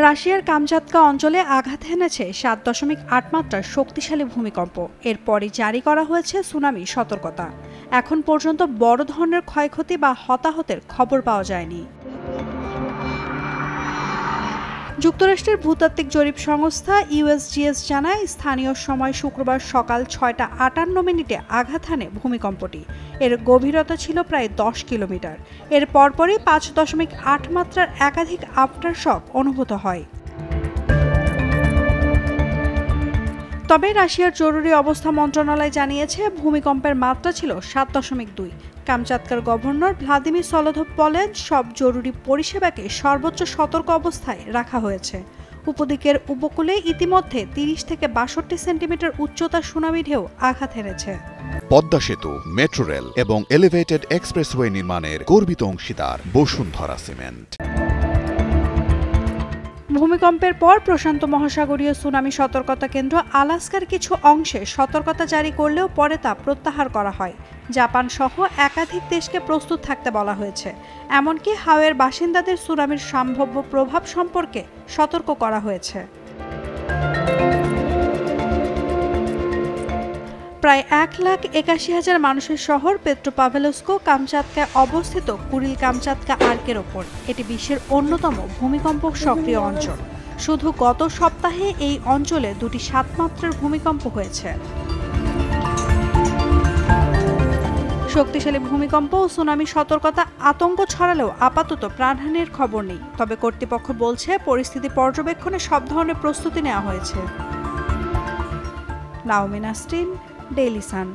রাশিয়ার কামচাতকা অঞ্চলে আঘাত হেনেছে ৭.৮ মাত্রার শক্তিশালী ভূমিকম্প। এরপরই জারি করা হয়েছে সুনামি সতর্কতা। এখন পর্যন্ত বড় ধরনের ক্ষয়ক্ষতি বা হতাহতের খবর পাওয়া যায়নি। যুক্তরাষ্ট্রের ভূতাত্ত্বিক জরিপ সংস্থা ইউএসজিএস জানায়, স্থানীয় সময় শুক্রবার সকাল ৬টা ৫৮ আঘাত হানে ভূমিকম্পটি। এর গভীরতা ছিল প্রায় ১০ কিলোমিটার। এর পরপরই ৫.৮ মাত্রার একাধিক আফটার শক অনুভূত হয়। তবে রাশিয়ার জরুরি অবস্থা মন্ত্রণালয় জানিয়েছে, ভূমিকম্পের মাত্রা ছিল ৭.২। কামচাতকার গভর্নর ভ্লাদিমির সলোভভ বলেন, সব জরুরি পরিষেবাকে সর্বোচ্চ সতর্ক অবস্থায় রাখা হয়েছে। উপদ্বীপের উপকূলে ইতিমধ্যে ৩০ থেকে ৬২ সেন্টিমিটার উচ্চতার সুনামি ঢেউ আঘাত হেনেছে। পদ্মা সেতু, মেট্রো রেল এবং এলিভেটেড এক্সপ্রেসওয়ে নির্মাণের গর্বিত অংশীদার বসুন্ধরা সিমেন্ট। ভূমিকম্পের পর প্রশান্ত মহাসাগরীয় সুনামি সতর্কতা কেন্দ্র আলাস্কার কিছু অংশে সতর্কতা জারি করলেও পরে তা প্রত্যাহার করা হয়। জাপান সহ একাধিক দেশকে প্রস্তুত থাকতে বলা হয়েছে। এমনকি হাওয়াইয়ের বাসিন্দাদের সুনামির সম্ভাব্য প্রভাব সম্পর্কে সতর্ক করা হয়েছে। প্রায় ১,৮১,০০০ মানুষের শহর পেট্রোপাভেলস্ক কামচাতকায় অবস্থিত কুরিল কামচাতকা আর্কের ওপর। এটি বিশ্বের অন্যতম ভূমিকম্প সক্রিয় অঞ্চল। শুধু গত সপ্তাহে এই অঞ্চলে ২টি ৭ মাত্রার ভূমিকম্প হয়েছে। শক্তিশালী ভূমিকম্প ও সুনামি সতর্কতা আতঙ্ক ছড়ালেও আপাতত প্রাণহানির খবর নেই। তবে কর্তৃপক্ষ বলছে, পরিস্থিতি পর্যবেক্ষণে সব ধরনের প্রস্তুতি নেওয়া হয়েছে। Naomi Nasrin, Daily Sun.